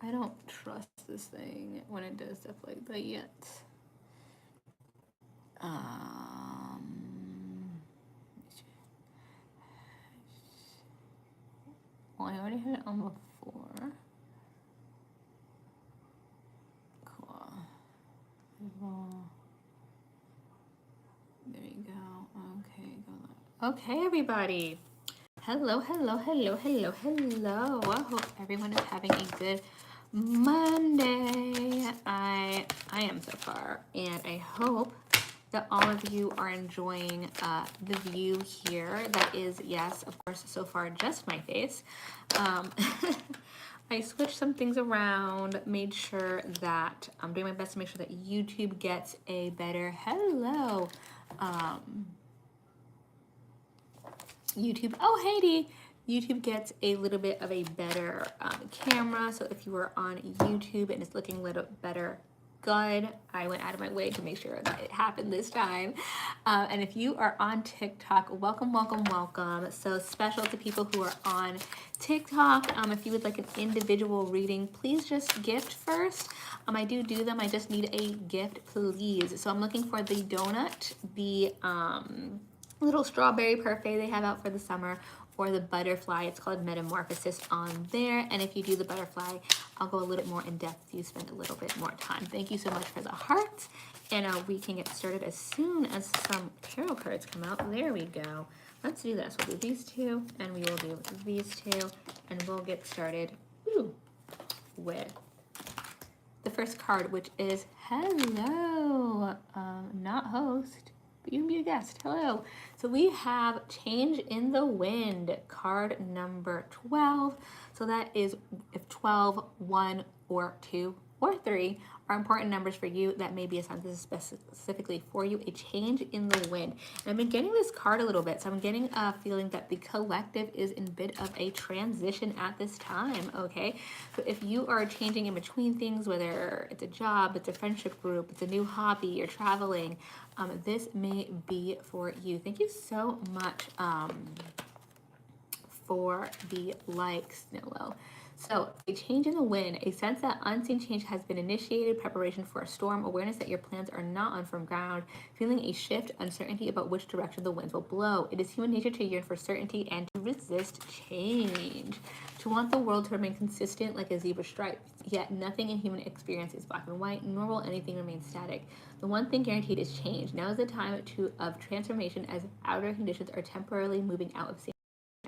I don't trust this thing when it does stuff like that yet. Well, I already had it on before. Cool. There you go. Okay, go. Okay, everybody. Hello, hello, hello, hello, hello. I hope everyone is having a good Monday. I am so far, and I hope that all of you are enjoying the view here. That is, yes, of course, so far just my face. I switched some things around, made sure that I'm doing my best to make sure that YouTube gets a better hello. YouTube, oh Heidi, YouTube gets a little bit of a better camera. So if you were on YouTube and it's looking a little better, good. I went out of my way to make sure that it happened this time. And if you are on TikTok, welcome, welcome, welcome. So special to people who are on TikTok. If you would like an individual reading, please just gift first. I do them. I just need a gift, please. So I'm looking for the donut, the little strawberry parfait they have out for the summer, or the butterfly. It's called Metamorphosis on there. And if you do the butterfly, I'll go a little bit more in depth if you spend a little bit more time. Thank you so much for the heart. And we can get started as soon as some tarot cards come out. There we go. Let's do this. We'll do these two, and we will do these two, and we'll get started with the first card, which is hello, not host. You can be a guest. Hello. So we have Change in the Wind, card number 12. So that is if 12, 1, or 2, or 3 are important numbers for you, that may be assigned specifically for you, a change in the wind. And I've been getting this card a little bit, so I'm getting a feeling that the collective is in a bit of a transition at this time, okay? So if you are changing in between things, whether it's a job, it's a friendship group, it's a new hobby, you're traveling, this may be for you. Thank you so much for the likes, Nilo. So, a change in the wind, a sense that unseen change has been initiated, preparation for a storm, awareness that your plans are not on firm ground, feeling a shift, uncertainty about which direction the winds will blow. It is human nature to yearn for certainty and to resist change, to want the world to remain consistent like a zebra stripe. Yet nothing in human experience is black and white, nor will anything remain static. The one thing guaranteed is change. Now is the time of transformation, as outer conditions are temporarily moving out of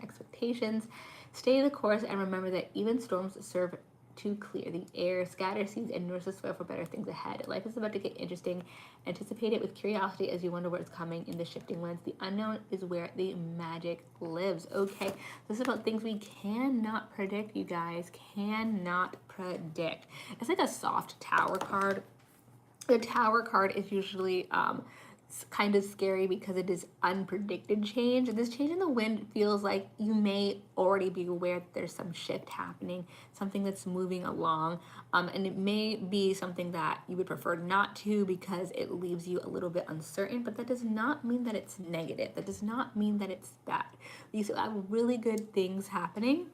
expectations. Stay the course and remember that even storms serve to clear the air, scatter seeds, and nourish the soil for better things ahead. Life is about to get interesting. Anticipate it with curiosity as you wonder what's coming in the shifting winds. The unknown is where the magic lives. Okay, this is about things we cannot predict, you guys. Cannot predict. It's like a soft tower card. The tower card is usually kind of scary because it is unpredicted change. And this change in the wind feels like you may already be aware that there's some shift happening, something that's moving along. And it may be something that you would prefer not to because it leaves you a little bit uncertain, but that does not mean that it's negative. That does not mean that it's bad. These are really good things happening.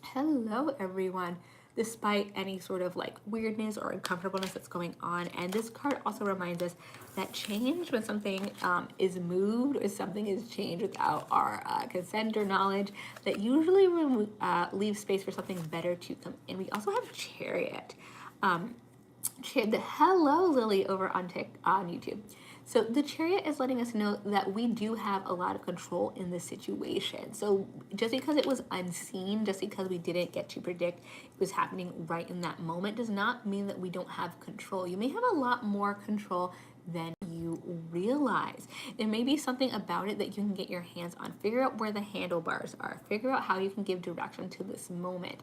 Hello, everyone. Despite any sort of like weirdness or uncomfortableness that's going on. And this card also reminds us that change, when something is moved or something is changed without our consent or knowledge, that usually leaves space for something better to come in. We also have Chariot. Hello, Lily, over on YouTube. So the Chariot is letting us know that we do have a lot of control in this situation. So just because it was unseen, just because we didn't get to predict it was happening right in that moment, does not mean that we don't have control. You may have a lot more control than you realize. There may be something about it that you can get your hands on. Figure out where the handlebars are. Figure out how you can give direction to this moment.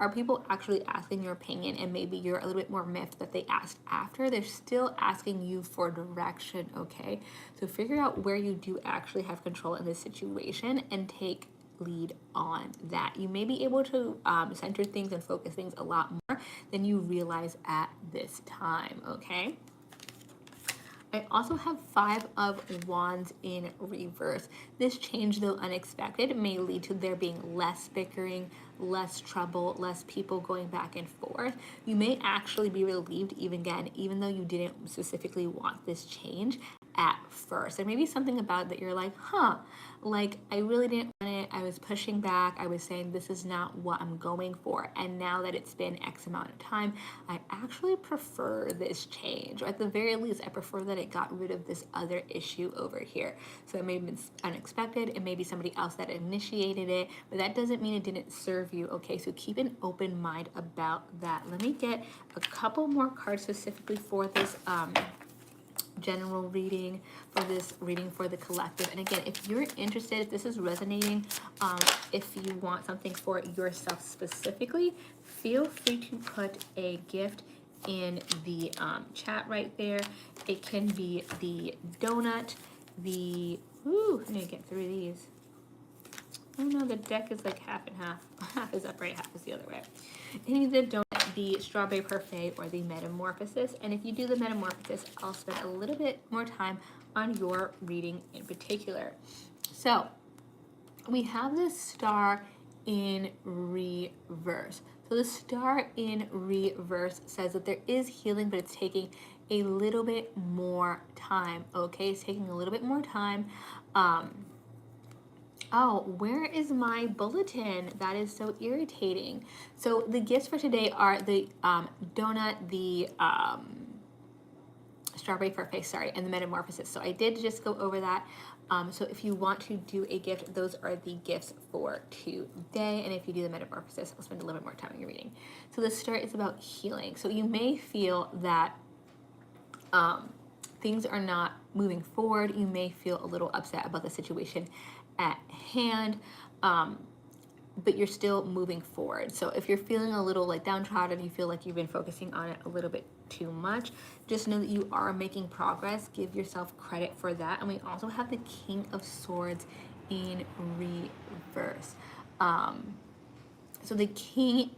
Are people actually asking your opinion, and maybe you're a little bit more miffed that they asked after? They're still asking you for direction, okay? So figure out where you do actually have control in this situation and take lead on that. You may be able to center things and focus things a lot more than you realize at this time, okay? I also have 5 of Wands in reverse. This change, though unexpected, may lead to there being less bickering, less trouble, less people going back and forth. You may actually be relieved even though you didn't specifically want this change at first. There may be something about it that you're like, like I really didn't want it. I was pushing back. I was saying this is not what I'm going for. And now that it's been X amount of time, I actually prefer this change. Or at the very least, I prefer that it got rid of this other issue over here. So it may have been unexpected. It may be somebody else that initiated it, but that doesn't mean it didn't serve you. Okay, so keep an open mind about that. Let me get a couple more cards specifically for this general reading, for this reading for the collective. And again, if you're interested, if this is resonating, if you want something for yourself specifically, feel free to put a gift in the chat right there. It can be the donut, the, I need to get through these. Oh no, the deck is like half and half. Half is up right, half is the other way. And the donut, the strawberry parfait, or the metamorphosis. And if you do the metamorphosis, I'll spend a little bit more time on your reading in particular. So we have the star in reverse. So the star in reverse says that there is healing, but it's taking a little bit more time. Okay, it's taking a little bit more time. Oh, where is my bulletin? That is so irritating. So the gifts for today are the donut, the strawberry parfait, and the metamorphosis. So I did just go over that. So if you want to do a gift, those are the gifts for today. And if you do the metamorphosis, I'll spend a little bit more time on your reading. So the start is about healing. So you may feel that things are not moving forward. You may feel a little upset about the situation at hand, but you're still moving forward. So if you're feeling a little like downtrodden, you feel like you've been focusing on it a little bit too much, just know that you are making progress. Give yourself credit for that. And we also have the King of Swords in reverse. So the King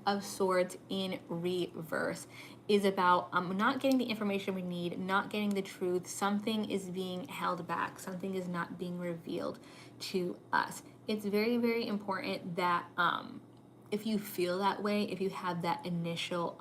of Swords in reverse is about not getting the information we need, not getting the truth. Something is being held back. Something is not being revealed to us. It's very, very important that if you feel that way, if you have that initial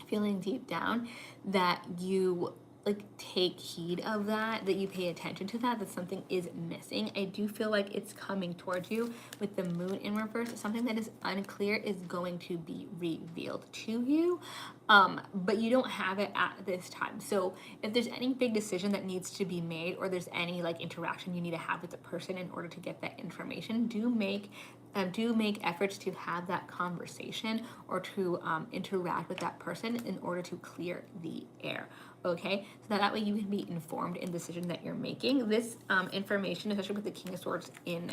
feeling deep down, that you like take heed of that, that you pay attention to that, that something is missing. I do feel like it's coming towards you with the moon in reverse. Something that is unclear is going to be revealed to you, but you don't have it at this time. So if there's any big decision that needs to be made, or there's any like interaction you need to have with the person in order to get that information, do make efforts to have that conversation or to interact with that person in order to clear the air. Okay, so that way you can be informed in the decision that you're making. This information, especially with the King of Swords in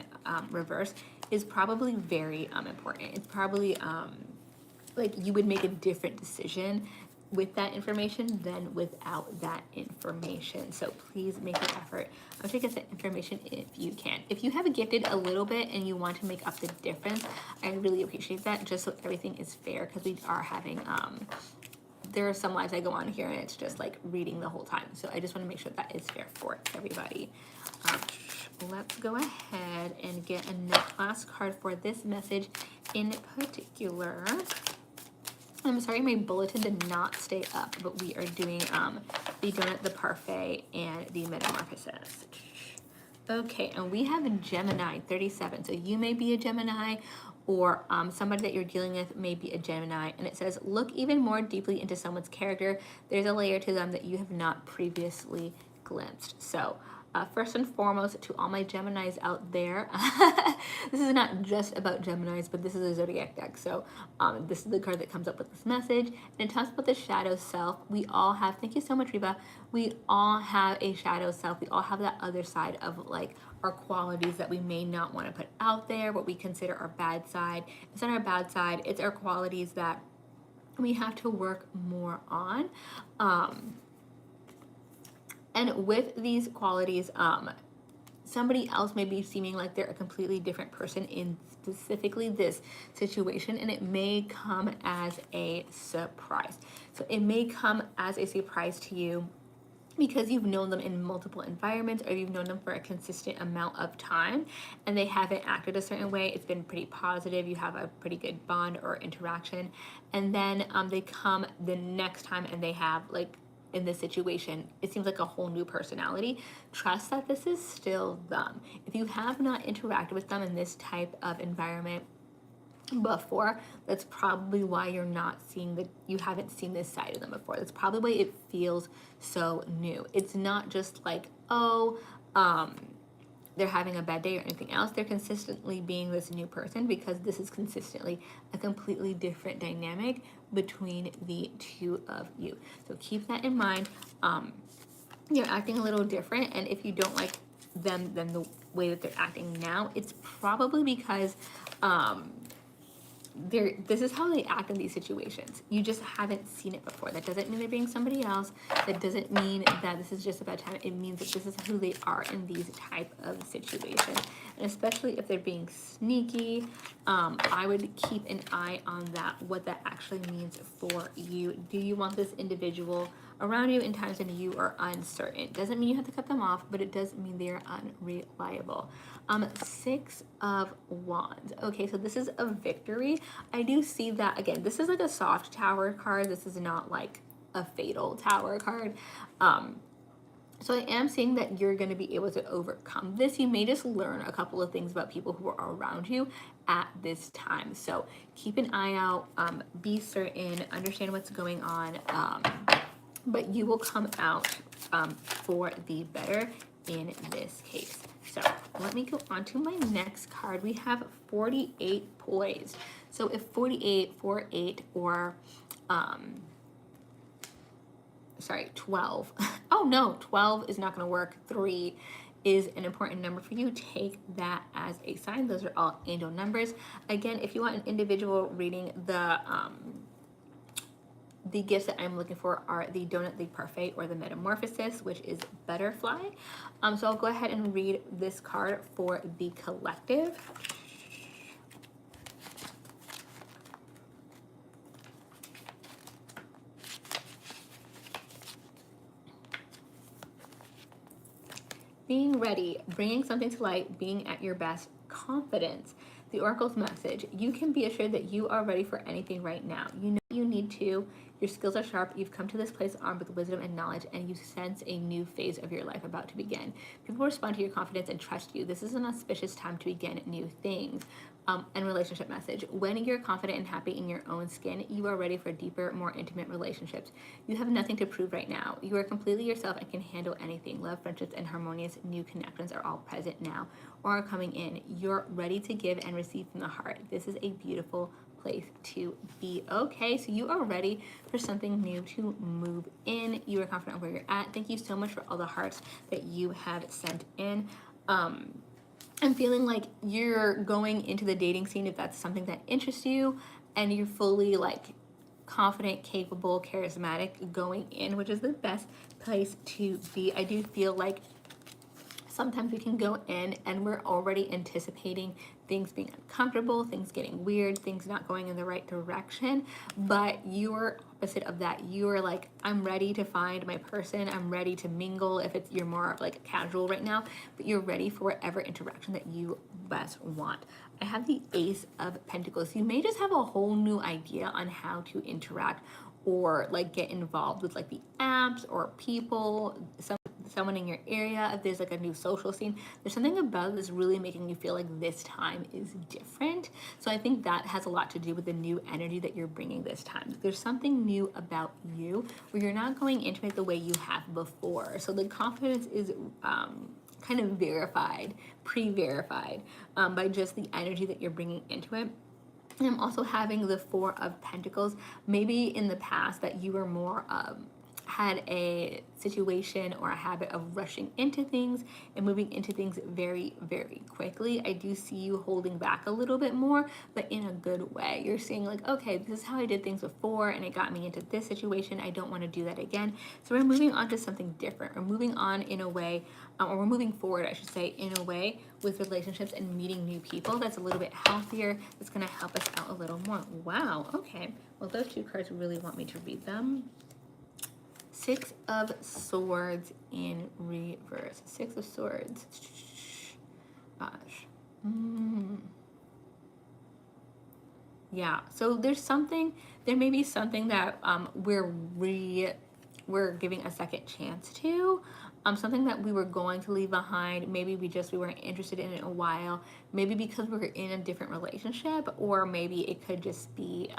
reverse, is probably very important. It's probably like you would make a different decision with that information than without that information. So please make an effort to get that information if you can. If you have gifted a little bit and you want to make up the difference, I really appreciate that, just so everything is fair, because we are having there are some lives I go on here and it's just like reading the whole time. So I just want to make sure that is fair for everybody. Let's go ahead and get a last card for this message in particular. I'm sorry, my bulletin did not stay up, but we are doing the donut, the parfait, and the metamorphosis. Okay, and we have a Gemini 37. So you may be a Gemini, or somebody that you're dealing with may be a Gemini. And it says, look even more deeply into someone's character. There's a layer to them that you have not previously glimpsed. So first and foremost, to all my Geminis out there, this is not just about Geminis, but this is a zodiac deck. So this is the card that comes up with this message. And it talks about the shadow self. We all have, thank you so much, Reba. We all have a shadow self. We all have that other side of like our qualities that we may not want to put out there, what we consider our bad side. It's not our bad side, it's our qualities that we have to work more on. And with these qualities, somebody else may be seeming like they're a completely different person in specifically this situation, and it may come as a surprise. So it may come as a surprise to you because you've known them in multiple environments, or you've known them for a consistent amount of time and they haven't acted a certain way. It's been pretty positive. You have a pretty good bond or interaction. And then they come the next time and they have, like, in this situation, it seems like a whole new personality. Trust that this is still them. If you have not interacted with them in this type of environment before, that's probably why you're not seeing you haven't seen this side of them before. That's probably why it feels so new. It's not just like, oh, they're having a bad day or anything else. They're consistently being this new person because this is consistently a completely different dynamic between the two of you. So keep that in mind. You're acting a little different, and if you don't like them than the way that they're acting now, it's probably because this is how they act in these situations. You just haven't seen it before. That doesn't mean they're being somebody else. That doesn't mean that this is just about time. It means that this is who they are in these type of situations. And especially if they're being sneaky, I would keep an eye on that, what that actually means for you. Do you want this individual around you in times when you are uncertain? Doesn't mean you have to cut them off, but it does mean they are unreliable. Six of Wands. Okay, so this is a victory. I do see that, again, this is like a soft tower card. This is not like a fatal tower card. So I am seeing that you're going to be able to overcome this. You may just learn a couple of things about people who are around you at this time. So keep an eye out, be certain, understand what's going on, but you will come out for the better in this case. So let me go on to my next card. We have 48 poised. So if 48, 4, 8, or 12. Oh no, 12 is not going to work. 3 is an important number for you. Take that as a sign. Those are all angel numbers. Again, if you want an individual reading, the gifts that I'm looking for are the Donut, the Parfait, or the Metamorphosis, which is Butterfly. So I'll go ahead and read this card for the collective. Being ready, bringing something to light, being at your best, confidence. The Oracle's message: you can be assured that you are ready for anything right now. You know you need to. Your skills are sharp. You've come to this place armed with wisdom and knowledge, and you sense a new phase of your life about to begin. People respond to your confidence and trust you. This is an auspicious time to begin new things. And relationship message: when you're confident and happy in your own skin, you are ready for deeper, more intimate relationships. You have nothing to prove right now. You are completely yourself and can handle anything. Love, friendships, and harmonious new connections are all present now or are coming in. You're ready to give and receive from the heart. This is a beautiful place to be. Okay, so you are ready for something new to move in. You are confident where you're at. Thank you so much for all the hearts that you have sent in. I'm feeling like you're going into the dating scene, if that's something that interests you, and you're fully like confident, capable, charismatic going in, which is the best place to be. I do feel like sometimes we can go in and we're already anticipating things being uncomfortable, things getting weird, things not going in the right direction, but you're opposite of that. You're like, I'm ready to find my person, I'm ready to mingle, if it's you're more like casual right now, but you're ready for whatever interaction that you best want. I have the Ace of Pentacles. You may just have a whole new idea on how to interact or like get involved with like the apps or people, someone in your area. If there's like a new social scene, there's something about this really making you feel like this time is different. So I think that has a lot to do with the new energy that you're bringing this time. There's something new about you where you're not going into it the way you have before. So the confidence is kind of verified, pre-verified by just the energy that you're bringing into it. And I'm also having the Four of Pentacles. Maybe in the past that you were more had a situation or a habit of rushing into things and moving into things very, very quickly. I do see you holding back a little bit more, but in a good way. You're saying like, okay, this is how I did things before and it got me into this situation. I don't want to do that again. So we're moving on to something different. We're moving on in a way, or we're moving forward, I should say, in a way with relationships and meeting new people that's a little bit healthier, that's going to help us out a little more. Wow, okay. Well, those two cards really want me to read them. Six of Swords in reverse. Six of Swords. Gosh. Yeah, so there may be something that we're giving a second chance to, something that we were going to leave behind. Maybe we weren't interested in it a while. Maybe because we were in a different relationship, or maybe it could just be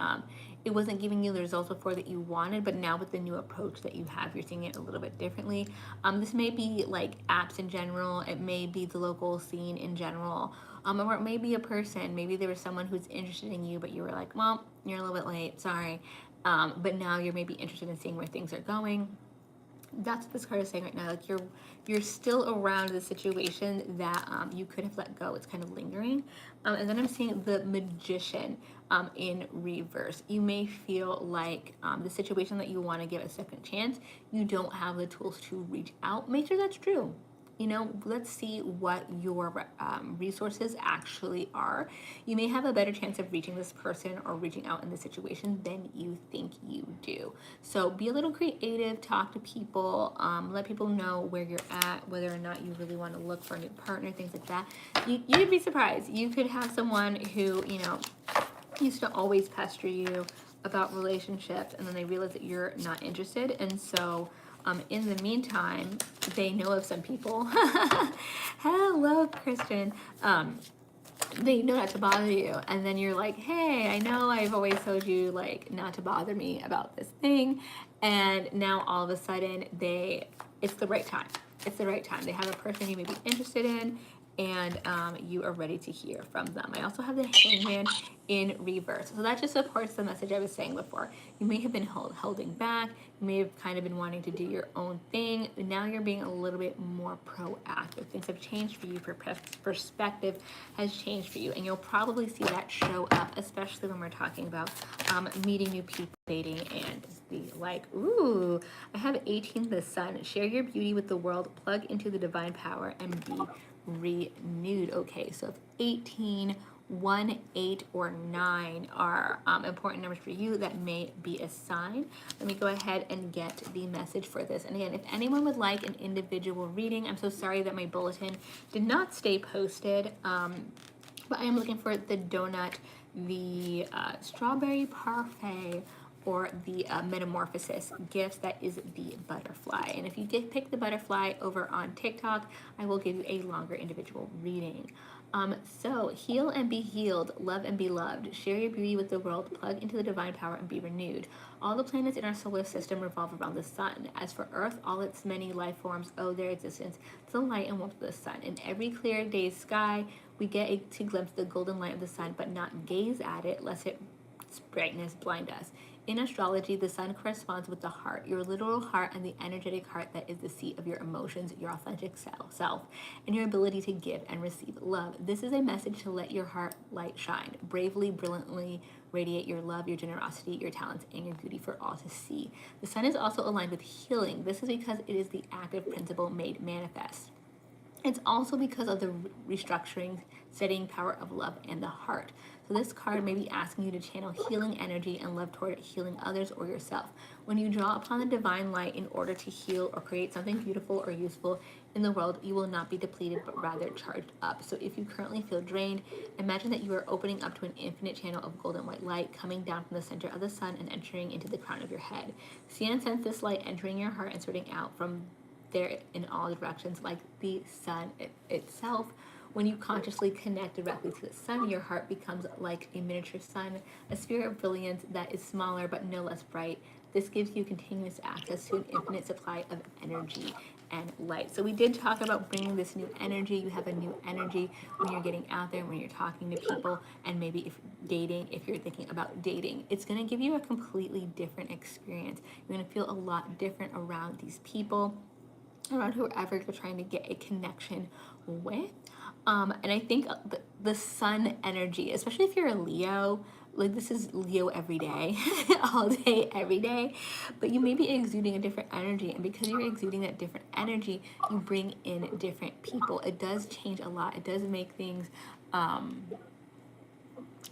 it wasn't giving you the results before that you wanted, but now with the new approach that you have, you're seeing it a little bit differently. This may be like apps in general. It may be the local scene in general. Or it may be a person. Maybe there was someone who's interested in you, but you were like, well, you're a little bit late, sorry. But now you're maybe interested in seeing where things are going. That's what this card is saying right now. Like you're still around the situation that you could have let go. It's kind of lingering. And then I'm seeing the Magician in reverse. You may feel like the situation that you want to give a second chance, you don't have the tools to reach out. Make sure that's true. Let's see what your resources actually are. You may have a better chance of reaching this person or reaching out in this situation than you think you do. So be a little creative, talk to people, let people know where you're at, whether or not you really want to look for a new partner, things like that. You'd be surprised. You could have someone who, used to always pester you about relationships, and then they realize that you're not interested, and so in the meantime, they know of some people. Hello, Christian. They know not to bother you, and then you're like, hey, I know I've always told you like not to bother me about this thing, and now all of a sudden it's the right time. It's the right time. They have a person you may be interested in, and you are ready to hear from them. I also have the Hangman in reverse. So that just supports the message I was saying before. You may have been holding back. You may have kind of been wanting to do your own thing. Now you're being a little bit more proactive. Things have changed for you. Perspective has changed for you. And you'll probably see that show up, especially when we're talking about meeting new people, dating, and be like, ooh, I have 18 the sun. Share your beauty with the world. Plug into the divine power and be renewed. Okay, so if 18, 1, 8, or 9 are important numbers for you, that may be a sign. Let me go ahead and get the message for this. And again, if anyone would like an individual reading, I'm so sorry that my bulletin did not stay posted, but I am looking for the donut, the strawberry parfait, or the metamorphosis gifts. That is the butterfly. And if you did pick the butterfly over on TikTok, I will give you a longer individual reading. So heal and be healed, love and be loved, share your beauty with the world, plug into the divine power and be renewed. All the planets in our solar system revolve around the sun. As for Earth, all its many life forms owe their existence to the light and warmth of the sun. In every clear day's sky, we get to glimpse the golden light of the sun, but not gaze at it, lest its brightness blind us. In astrology, the sun corresponds with the heart, your literal heart, and the energetic heart that is the seat of your emotions, your authentic self, and your ability to give and receive love. This is a message to let your heart light shine. Bravely, brilliantly radiate your love, your generosity, your talents, and your beauty for all to see. The sun is also aligned with healing. This is because it is the active principle made manifest. It's also because of the restructuring, steadying power of love and the heart. So this card may be asking you to channel healing energy and love toward healing others or yourself. When you draw upon the divine light in order to heal or create something beautiful or useful in the world, you will not be depleted, but rather charged up. So if you currently feel drained, imagine that you are opening up to an infinite channel of golden white light coming down from the center of the sun and entering into the crown of your head. See and sense this light entering your heart and spreading out from there in all directions like the sun itself. When you consciously connect directly to the sun, your heart becomes like a miniature sun, a sphere of brilliance that is smaller but no less bright. This gives you continuous access to an infinite supply of energy and light. So we did talk about bringing this new energy. You have a new energy when you're getting out there, when you're talking to people, and maybe if you're thinking about dating, it's going to give you a completely different experience. You're going to feel a lot different around these people, around whoever you're trying to get a connection with. And I think the sun energy, especially if you're a Leo, like this is Leo every day, all day, every day, but you may be exuding a different energy. And because you're exuding that different energy, you bring in different people. It does change a lot. It does make things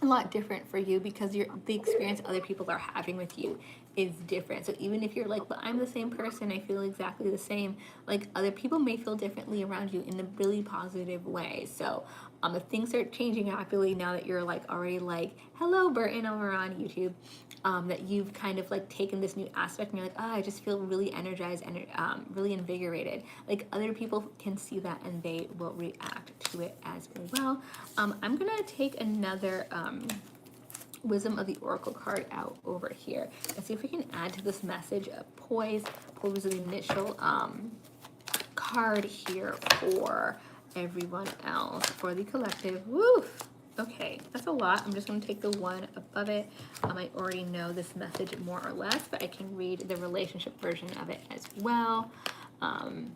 a lot different for you because the experience other people are having with you is different. So even if you're like, but I'm the same person, I feel exactly the same, like other people may feel differently around you in a really positive way. So if things are changing rapidly now that you're like already like, hello Burton over on YouTube, that you've kind of like taken this new aspect and you're like, oh, I just feel really energized and really invigorated. Like other people can see that and they will react to it as well. I'm gonna take another Wisdom of the Oracle card out over here and see if we can add to this message of poise. Poise is the initial card here for everyone else, for the collective. Woo! Okay, that's a lot. I'm just going to take the one above it. I already know this message more or less, but I can read the relationship version of it as well. And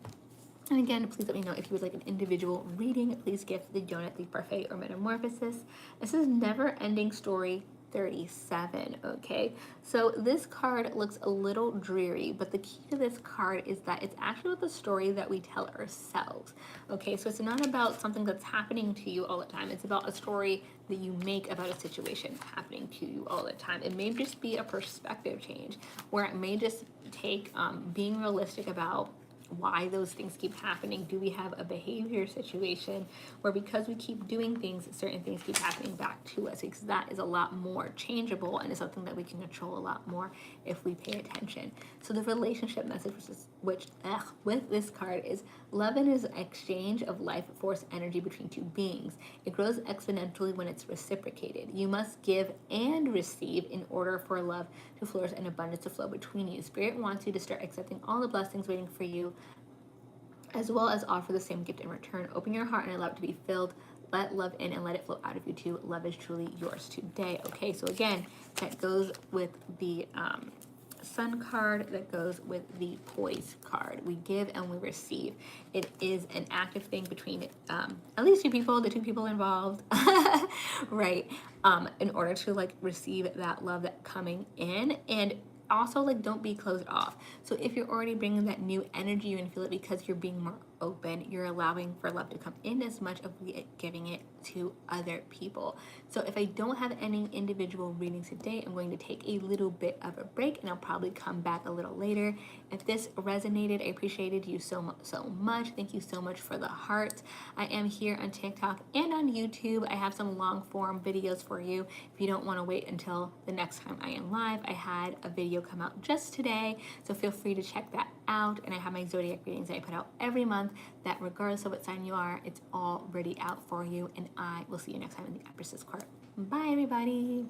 again, please let me know if you would like an individual reading. Please gift the donut, the parfait, or metamorphosis. This is Never Ending Story 37, okay? So this card looks a little dreary, but the key to this card is that it's actually about the story that we tell ourselves, okay? So it's not about something that's happening to you all the time. It's about a story that you make about a situation happening to you all the time. It may just be a perspective change, where it may just take being realistic about why those things keep happening. Do we have a behavior situation where because we keep doing things, certain things keep happening back to us? Because that is a lot more changeable and is something that we can control a lot more if we pay attention. So the relationship message, which with this card, is love is an exchange of life force energy between two beings. It grows exponentially when it's reciprocated. You must give and receive in order for love to flourish and abundance to flow between you. Spirit wants you to start accepting all the blessings waiting for you, as well as offer the same gift in return. Open your heart and allow it to be filled. Let love in and let it flow out of you too. Love is truly yours today. Okay, so again, that goes with the Sun card, that goes with the Poise card. We give and we receive. It is an active thing between at least two people, the two people involved, right? In order to like receive that love that coming in, and also like don't be closed off. So if you're already bringing that new energy, you can feel it because you're being more open. You're allowing for love to come in as much of giving it to other people. So if I don't have any individual readings today, I'm going to take a little bit of a break and I'll probably come back a little later. If this resonated, I appreciated you so much. Thank you so much for the heart. I am here on TikTok and on YouTube. I have some long form videos for you. If you don't want to wait until the next time I am live, I had a video come out just today, so feel free to check that out. And I have my zodiac readings that I put out every month, that regardless of what sign you are, it's already out for you. And I will see you next time in the Empress's Court. Bye everybody.